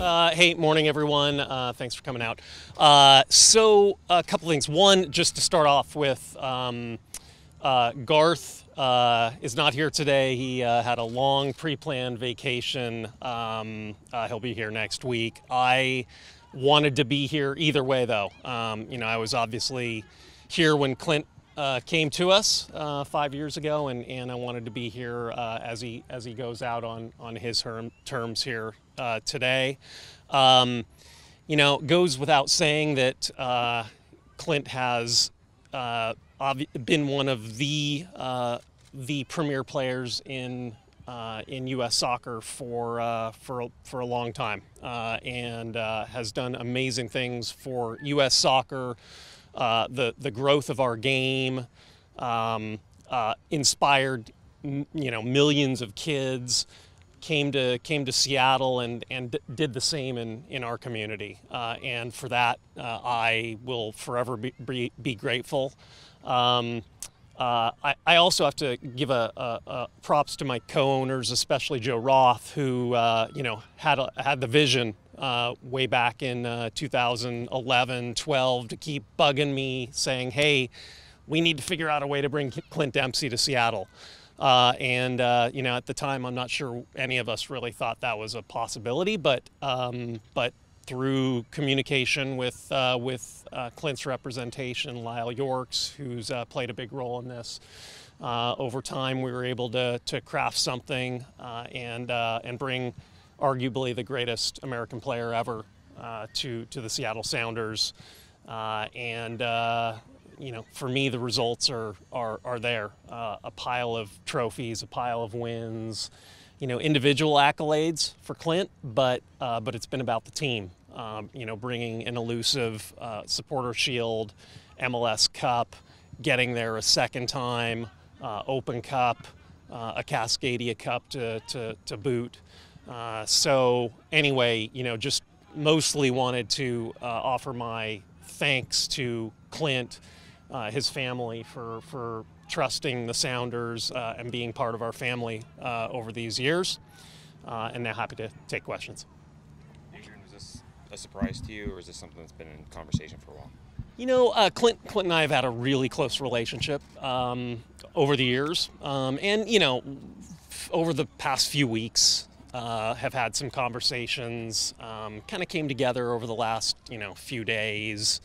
Hey, morning, everyone. Thanks for coming out. So, a couple things. One, just to start off with, Garth is not here today. He had a long pre-planned vacation. He'll be here next week. I wanted to be here either way, though. I was obviously here when Clint came to us 5 years ago, and I wanted to be here as he goes out on his terms here today. Goes without saying that Clint has been one of the premier players in U.S. soccer for a long time, and has done amazing things for U.S. soccer. The growth of our game, inspired millions of kids, came to Seattle and did the same in our community, and for that I will forever be grateful. I also have to give a props to my co-owners, especially Joe Roth, who had the vision way back in 2011, 12 to keep bugging me, saying, "Hey, we need to figure out a way to bring Clint Dempsey to Seattle." At the time, I'm not sure any of us really thought that was a possibility, but through communication with Clint's representation, Lyle Yorks, who's played a big role in this, over time we were able to craft something and bring arguably the greatest American player ever to the Seattle Sounders. For me, the results are there. A pile of trophies, a pile of wins, individual accolades for Clint, but it's been about the team. Bringing an elusive Supporter Shield, MLS Cup, getting there a second time, Open Cup, a Cascadia Cup to boot. So anyway, just mostly wanted to offer my thanks to Clint, his family for trusting the Sounders and being part of our family over these years, and now happy to take questions. Adrian, was this a surprise to you, or is this something that's been in conversation for a while? Clint and I have had a really close relationship over the years, over the past few weeks, have had some conversations, kind of came together over the last, few days.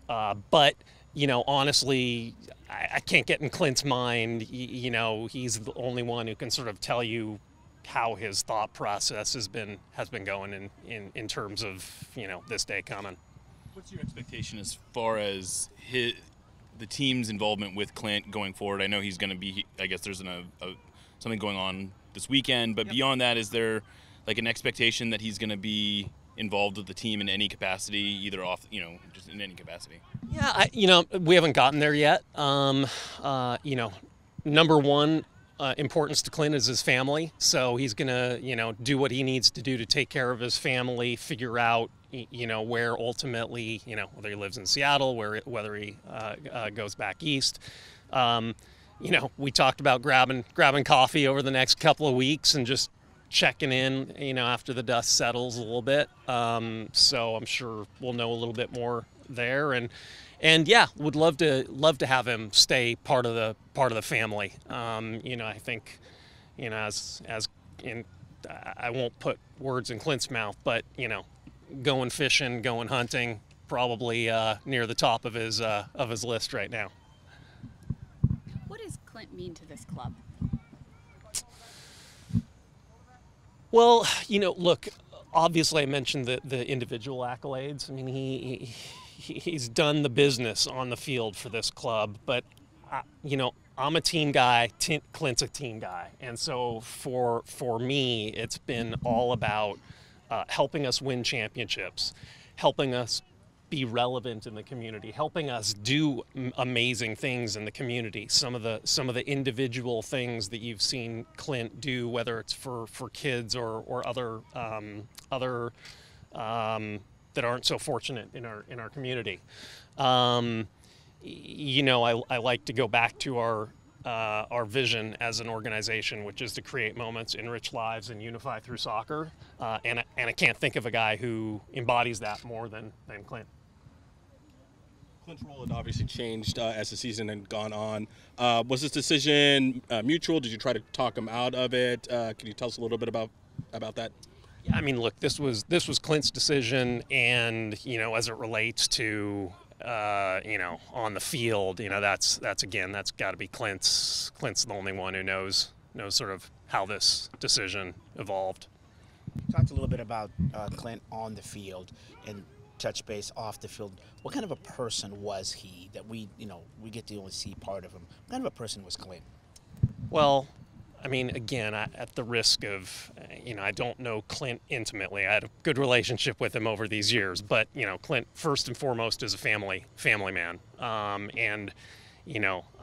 But honestly, I can't get in Clint's mind. He's the only one who can sort of tell you how his thought process has been going in terms of, this day coming. What's your expectation as far as the team's involvement with Clint going forward? I know he's going to be, I guess there's something going on this weekend, but beyond that, is there like an expectation that he's going to be involved with the team in any capacity, either off, just in any capacity? Yeah, we haven't gotten there yet. Number one importance to Clint is his family. So he's going to, do what he needs to do to take care of his family, figure out, where ultimately, whether he lives in Seattle, whether he goes back east. We talked about grabbing coffee over the next couple of weeks and just checking in, after the dust settles a little bit. So I'm sure we'll know a little bit more there, and yeah, would love to have him stay part of the family. I think, I won't put words in Clint's mouth, but going fishing, going hunting, probably near the top of his list right now. What does Clint mean to this club? Well, look, obviously I mentioned the individual accolades. I mean, he's done the business on the field for this club, but, I'm a team guy, Clint's a team guy. And so for me, it's been all about helping us win championships, helping us be relevant in the community, helping us do amazing things in the community. Some of the individual things that you've seen Clint do, whether it's for kids or other that aren't so fortunate in our community. I like to go back to our our vision as an organization, which is to create moments, enrich lives, and unify through soccer. And I can't think of a guy who embodies that more than Clint. Clint's role had obviously changed as the season had gone on. Was this decision mutual? Did you try to talk him out of it? Can you tell us a little bit about that? Yeah, I mean, look, this was Clint's decision, and as it relates to on the field, that's got to be Clint's. Clint's the only one who knows sort of how this decision evolved. Talked a little bit about Clint on the field and touch base off the field. What kind of a person was he that we get to only see part of him? What kind of a person was Clint? Well, I mean, again, at the risk of, I don't know Clint intimately. I had a good relationship with him over these years, but Clint first and foremost is a family man, and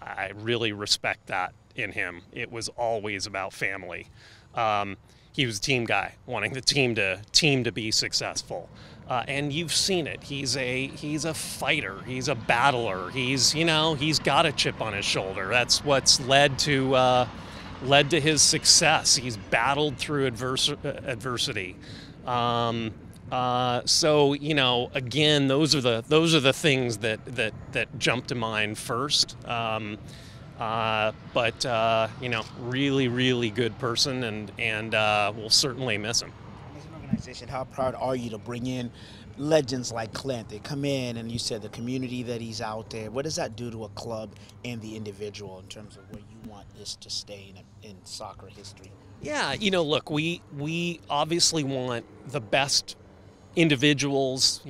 I really respect that in him. It was always about family. He was a team guy, wanting the team to be successful. And you've seen it. He's a fighter. He's a battler. He's got a chip on his shoulder. That's what's led to his success. He's battled through adversity. So again, those are the things that jump to mind first. But really, really good person, and we'll certainly miss him. As an organization, how proud are you to bring in legends like Clint? They come in, and you said the community that he's out there. What does that do to a club and the individual in terms of where you want this to stay in soccer history? Yeah, look, we obviously want the best individuals,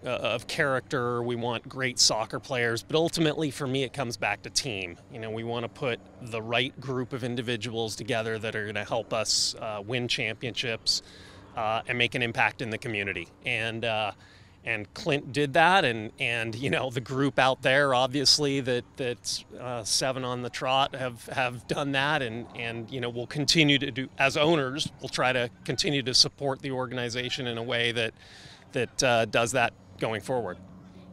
of character. We want great soccer players, but ultimately for me it comes back to team. We want to put the right group of individuals together that are going to help us win championships and make an impact in the community. And Clint did that, and the group out there, obviously, that's 7 on the trot have done that, and we'll continue to do, as owners, we'll try to continue to support the organization in a way that does that going forward.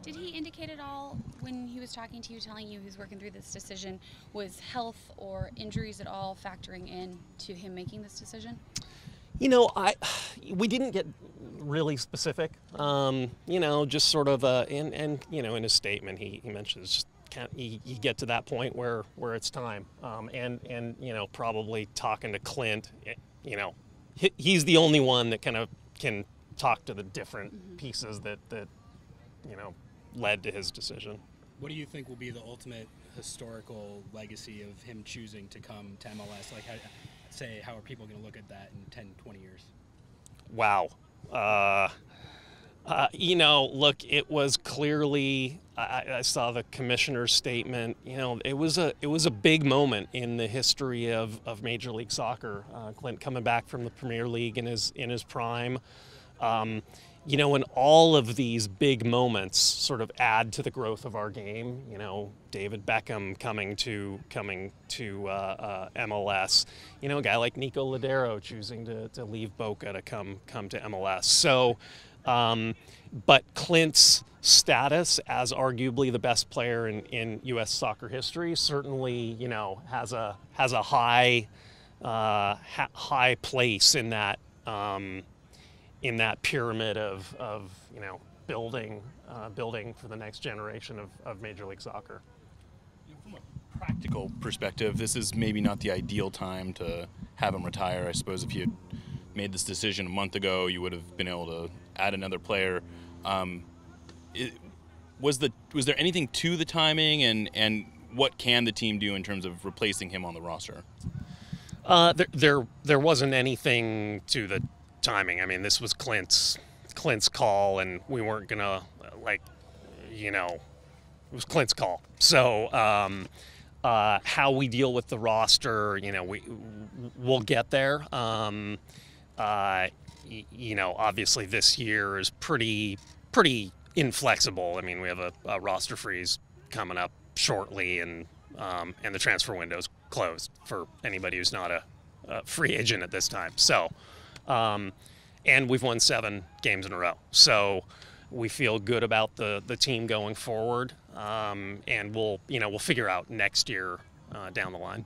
Did he indicate at all when he was talking to you, telling you he was working through this decision, was health or injuries at all factoring in to him making this decision? We didn't get really specific. Just sort of, in his statement, he mentions you get to that point where it's time, and probably talking to Clint, he's the only one that kind of can talk to the different pieces that led to his decision. What do you think will be the ultimate historical legacy of him choosing to come to MLS? Like, how are people going to look at that in 10, 20 years? Wow. Look, it was clearly, I saw the commissioner's statement. It was a big moment in the history of Major League Soccer. Clint coming back from the Premier League in his prime. And all of these big moments sort of add to the growth of our game. David Beckham coming to MLS. A guy like Nico Ladero choosing to leave Boca to come to MLS. So, but Clint's status as arguably the best player in U.S. soccer history certainly, has a high place in that. In that pyramid of building for the next generation of Major League Soccer. From a practical perspective, this is maybe not the ideal time to have him retire. I suppose if you had made this decision a month ago, you would have been able to add another player. Was there anything to the timing, and what can the team do in terms of replacing him on the roster? There wasn't anything to the timing. I mean, this was Clint's call, and we weren't gonna it was Clint's call. So how we deal with the roster, we'll get there. Obviously this year is pretty inflexible. I mean, we have a roster freeze coming up shortly, and the transfer window's closed for anybody who's not a free agent at this time. So. And we've won 7 games in a row. So we feel good about the team going forward. And we'll figure out next year down the line.